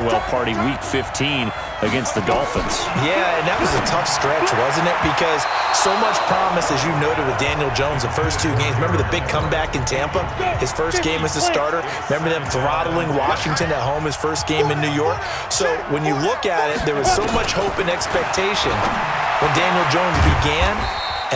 Well, party week 15 against the Dolphins. Yeah, and that was a tough stretch, wasn't it? Because so much promise, as you noted with Daniel Jones, the first 2 games. Remember the big comeback in Tampa? His first game as a starter. Remember them throttling Washington at home, his first game in New York? So when you look at it, there was so much hope and expectation when Daniel Jones began,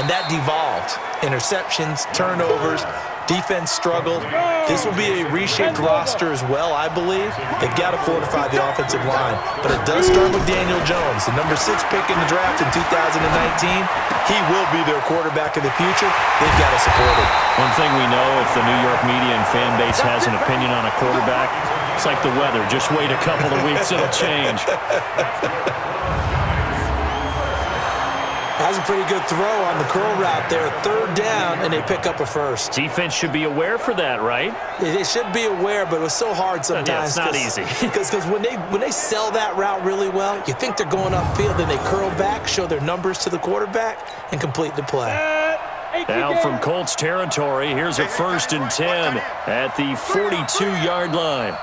and that devolved. Interceptions, turnovers, defense struggled. This will be a reshaped roster as well, I believe. They've got to fortify the offensive line. But it does start with Daniel Jones, the number 6 pick in the draft in 2019. He will be their quarterback of the future. They've got to support him. One thing we know, if the New York media and fan base has an opinion on a quarterback, it's like the weather. Just wait a couple of weeks, it'll change. That was a pretty good throw on the curl route there. 3rd down, and they pick up a first. Defense should be aware for that, right? They should be aware, but it was so hard sometimes. Yeah, it's not easy. Because when they sell that route really well, you think they're going upfield, then they curl back, show their numbers to the quarterback, and complete the play. Now from Colts territory, here's a 1st and 10 at the 42-yard line.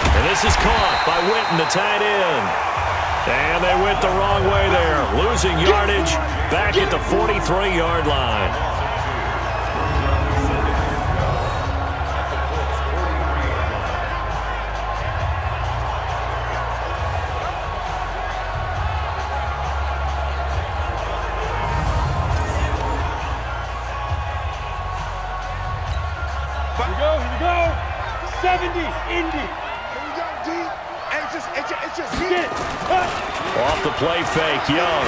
And this is caught by Witten, the tight end. And they went the wrong way there, losing yardage back at the 43-yard line. Here we go. 70, Indy. Here we go, D. It's just hit. Off the play fake, Young.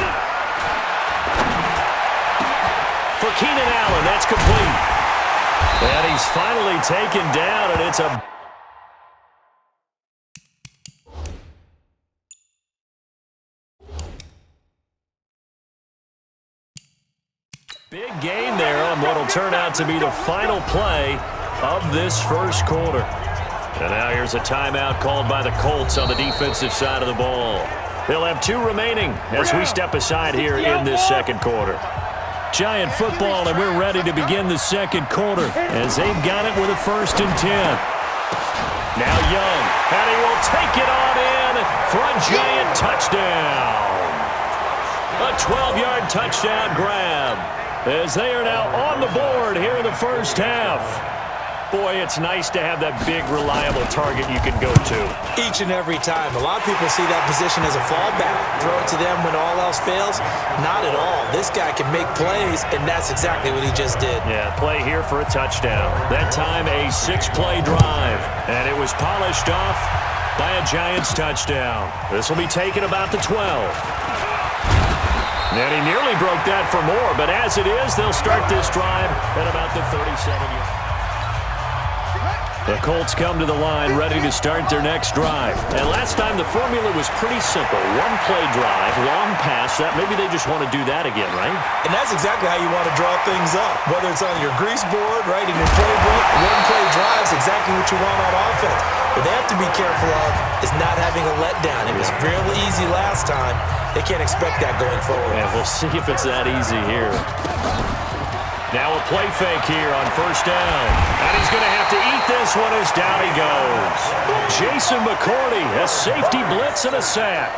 For Keenan Allen, that's complete. And he's finally taken down, and it's a big gain there on what will turn out to be the final play of this first quarter. And now here's a timeout called by the Colts on the defensive side of the ball. They'll have 2 remaining as we step aside here in this second quarter. Giant football, and we're ready to begin the second quarter as they've got it with a 1st and 10. Now Young, and he will take it on in for a Giant touchdown. A 12-yard touchdown grab as they are now on the board here in the first half. Boy, it's nice to have that big, reliable target you can go to. Each and every time. A lot of people see that position as a fallback. Throw it to them when all else fails. Not at all. This guy can make plays, and that's exactly what he just did. Yeah, play here for a touchdown. That time a 6-play drive, and it was polished off by a Giants touchdown. This will be taken about the 12. And he nearly broke that for more, but as it is, they'll start this drive at about the 37-yard. The Colts come to the line ready to start their next drive. And last time the formula was pretty simple. 1-play drive, long pass. Maybe they just want to do that again, right? And that's exactly how you want to draw things up. Whether it's on your grease board, right, in your playbook, 1-play drive is exactly what you want on offense. What they have to be careful of is not having a letdown. It was real easy last time. They can't expect that going forward. Yeah, we'll see if it's that easy here. Now a play fake here on 1st down. And he's going to have to eat this one as down he goes. Jason McCourty, a safety blitz and a sack.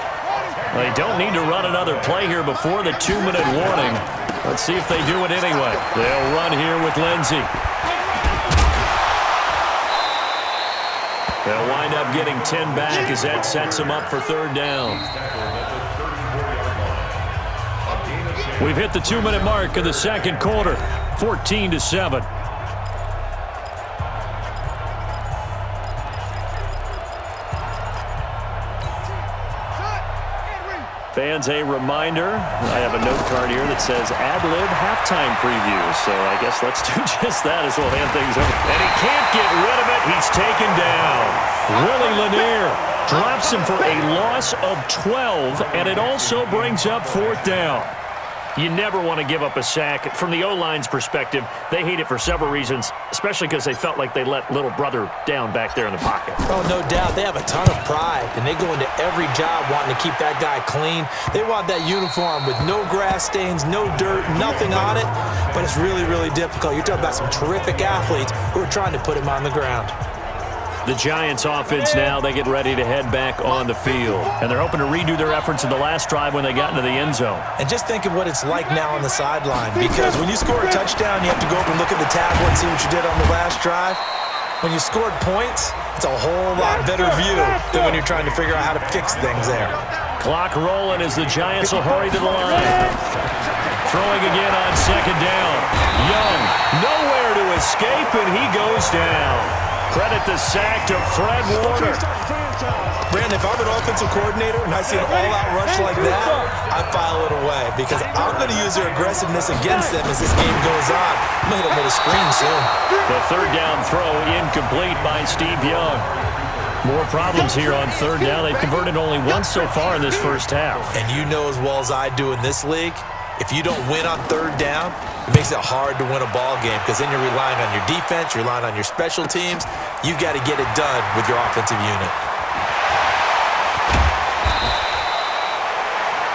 They don't need to run another play here before the 2-minute warning. Let's see if they do it anyway. They'll run here with Lindsey. They'll wind up getting 10 back as that sets them up for 3rd down. We've hit the 2-minute mark of the second quarter. 14-7. Fans, a reminder, I have a note card here that says ad-lib halftime preview. So I guess let's do just that as we'll hand things over. And he can't get rid of it. He's taken down. Willie Lanier drops him for a loss of 12, and it also brings up 4th down. You never want to give up a sack. From the O-line's perspective, they hate it for several reasons, especially because they felt like they let little brother down back there in the pocket. Oh, no doubt. They have a ton of pride, and they go into every job wanting to keep that guy clean. They want that uniform with no grass stains, no dirt, nothing on it, but it's really, really difficult. You're talking about some terrific athletes who are trying to put him on the ground. The Giants offense now, they get ready to head back on the field. And they're hoping to redo their efforts in the last drive when they got into the end zone. And just think of what it's like now on the sideline, because when you score a touchdown, you have to go up and look at the tablet and see what you did on the last drive. When you scored points, it's a whole lot better view than when you're trying to figure out how to fix things there. Clock rolling as the Giants will hurry to the line. Throwing again on second down. Young, nowhere to escape, and he goes down. Credit the sack to Fred Warner. Brandon, if I'm an offensive coordinator and I see an all-out rush like that, I file it away because I'm going to use their aggressiveness against them as this game goes on. I'm going to hit them with a screen soon. The third down throw incomplete by Steve Young. More problems here on third down. They've converted only once so far in this first half. And you know as well as I do in this league, if you don't win on third down, it makes it hard to win a ball game because then you're relying on your defense, you're relying on your special teams. You've got to get it done with your offensive unit.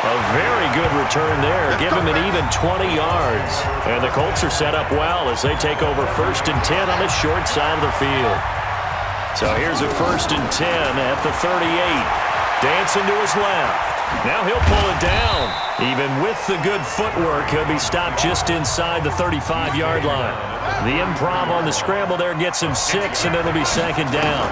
A very good return there. Give him an even 20 yards. And the Colts are set up well as they take over 1st and 10 on the short side of the field. So here's a 1st and 10 at the 38. Dancing to his left. Now he'll pull it down. Even with the good footwork, he'll be stopped just inside the 35-yard line. The improv on the scramble there gets him 6, and it'll be second down.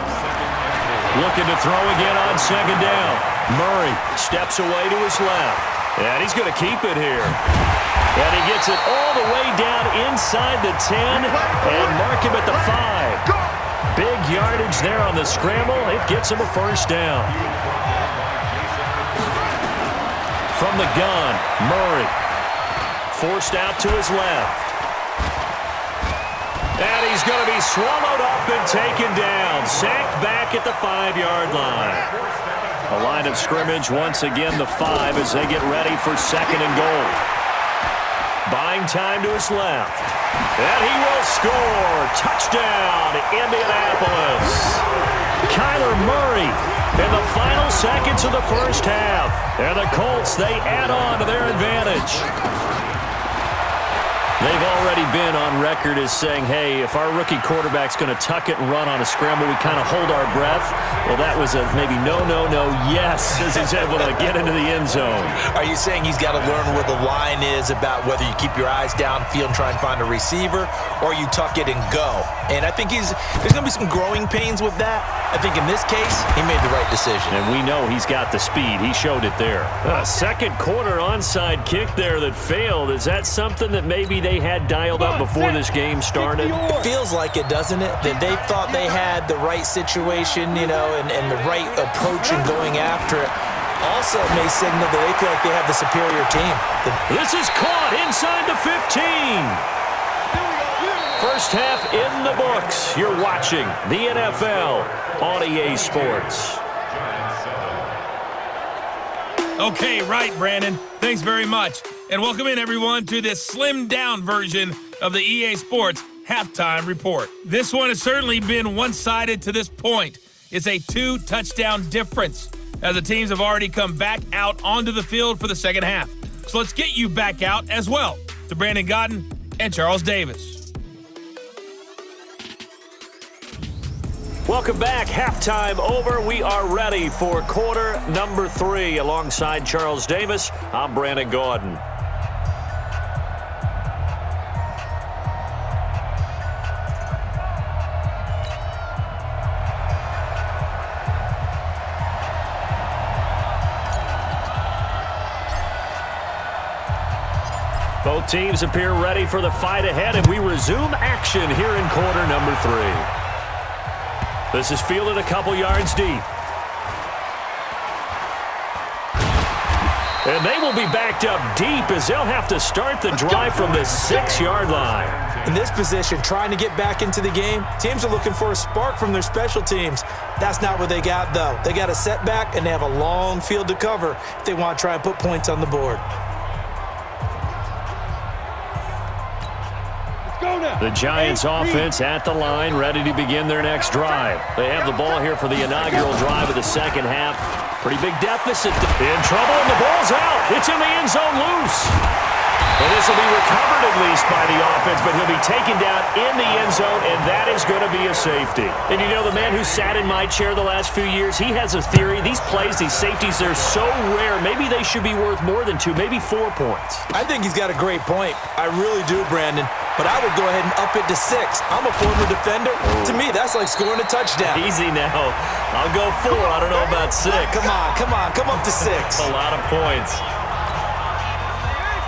Looking to throw again on second down. Murray steps away to his left. And he's going to keep it here. And he gets it all the way down inside the 10 and mark him at the 5. Big yardage there on the scramble. It gets him a first down. From the gun, Murray. Forced out to his left. And he's going to be swallowed up and taken down. Sacked back at the 5-yard line. A line of scrimmage, once again the 5 as they get ready for second and goal. Buying time to his left. And he will score. Touchdown, Indianapolis. Kyler Murray in the final seconds of the first half. And the Colts, they add on to their advantage. They've already been on record as saying, hey, if our rookie quarterback's going to tuck it and run on a scramble, we kind of hold our breath. Well, that was a maybe no, yes, as he's able to get into the end zone. Are you saying he's got to learn where the line is about whether you keep your eyes downfield and try and find a receiver or you tuck it and go? And I think there's going to be some growing pains with that. I think in this case, he made the right decision. And we know he's got the speed. He showed it there. A second quarter onside kick there that failed. Is that something that maybe they had dialed up before this game started? It feels like it, doesn't it? That they thought they had the right situation, and the right approach in going after it. Also may signal that they feel like they have the superior team. This is caught inside the 15. First half in the books. You're watching the NFL on EA Sports. Okay, right, Brandon. Thanks very much. And welcome in, everyone, to this slimmed-down version of the EA Sports Halftime Report. This one has certainly been one-sided to this point. It's a 2-touchdown difference as the teams have already come back out onto the field for the second half. So let's get you back out as well to Brandon Godden and Charles Davis. Welcome back. Halftime over. We are ready for quarter number 3. Alongside Charles Davis, I'm Brandon Gaudin. Both teams appear ready for the fight ahead, and we resume action here in quarter number 3. This is fielded a couple yards deep. And they will be backed up deep as they'll have to start the drive from the 6-yard line. In this position, trying to get back into the game, teams are looking for a spark from their special teams. That's not what they got, though. They got a setback, and they have a long field to cover if they want to try and put points on the board. The Giants offense at the line, ready to begin their next drive. They have the ball here for the inaugural drive of the second half. Pretty big deficit. In trouble, and the ball's out. It's in the end zone loose. And this will be recovered at least by the offense, but he'll be taken down in the end zone, and that is going to be a safety. And you know, the man who sat in my chair the last few years, he has a theory. These plays, these safeties, they're so rare. Maybe they should be worth more than 2, maybe 4 points. I think he's got a great point. I really do, Brandon. But I would go ahead and up it to 6. I'm a former defender. To me, that's like scoring a touchdown. Easy now. I'll go 4. I don't know about 6. Come up to 6. A lot of points.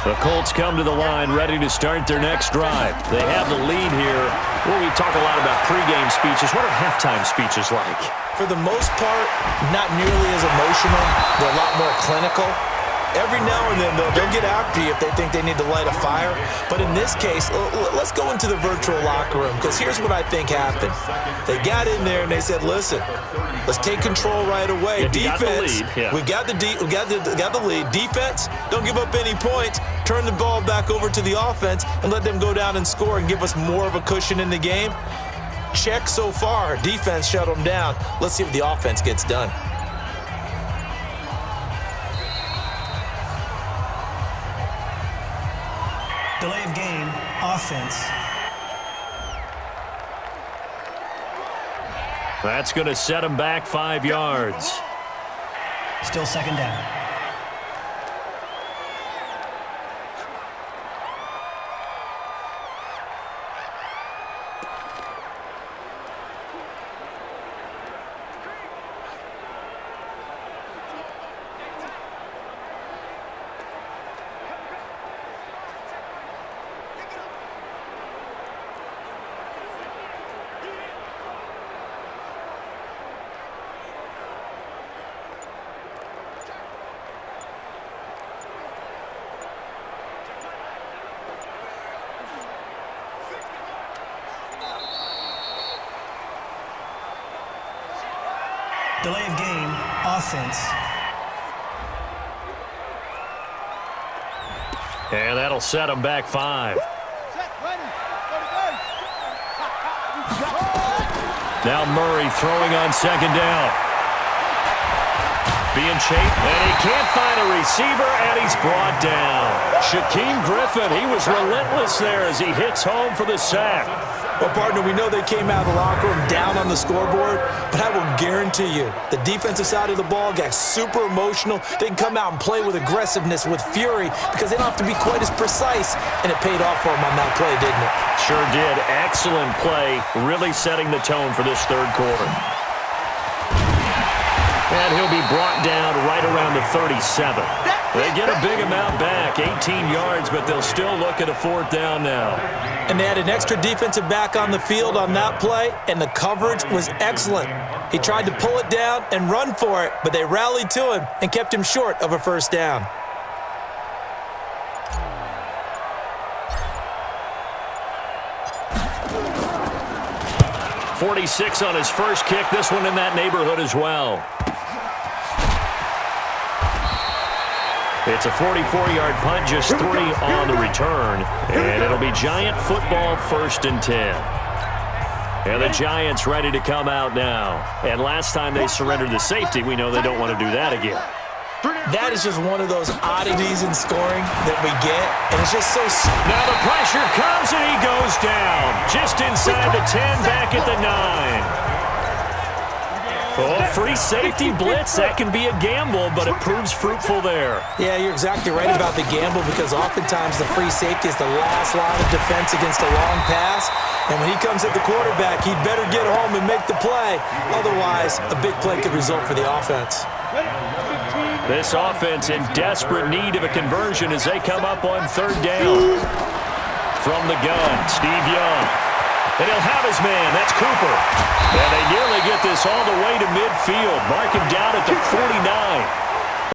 The Colts come to the line ready to start their next drive. They have the lead here. Well, we talk a lot about pregame speeches. What are halftime speeches like? For the most part, not nearly as emotional. They're a lot more clinical. Every now and then, they'll get after you if they think they need to light a fire. But in this case, let's go into the virtual locker room, because here's what I think happened. They got in there and they said, listen, let's take control right away. Defense, we got the lead. Defense, don't give up any points. Turn the ball back over to the offense and let them go down and score and give us more of a cushion in the game. Check so far. Defense shut them down. Let's see what the offense gets done. Delay of game, offense. That's going to set him back 5 yards. Still second down. Delay of game, offense. And that'll set him back 5. Now Murray throwing on second down. Being chased, and he can't find a receiver, and he's brought down. Shaquem Griffin, he was relentless there as he hits home for the sack. Well, partner, we know they came out of the locker room down on the scoreboard, but I will guarantee you the defensive side of the ball got super emotional. They can come out and play with aggressiveness, with fury, because they don't have to be quite as precise, and it paid off for them on that play, didn't it? Sure did. Excellent play, really setting the tone for this third quarter. And he'll be brought down right around the 37. They get a big amount back, 18 yards, but they'll still look at a 4th down now. And they had an extra defensive back on the field on that play, and the coverage was excellent. He tried to pull it down and run for it, but they rallied to him and kept him short of a first down. .46 on his first kick. This one in that neighborhood as well. It's a 44-yard punt, just 3 on the return. And it'll be Giant football, 1st and 10. And the Giants ready to come out now. And last time they surrendered the safety, we know they don't want to do that again. That is just one of those oddities in scoring that we get, and it's just so... Now the pressure comes, and he goes down. Just inside the 10, back at the 9. Oh, free safety blitz, that can be a gamble, but it proves fruitful there. Yeah, you're exactly right about the gamble, because oftentimes the free safety is the last line of defense against a long pass, and when he comes at the quarterback, he'd better get home and make the play. Otherwise, a big play could result for the offense. This offense in desperate need of a conversion as they come up on 3rd down. From the gun, Steve Young. And he'll have his man. That's Cooper. And they nearly get this all the way to midfield. Mark him down at the 49.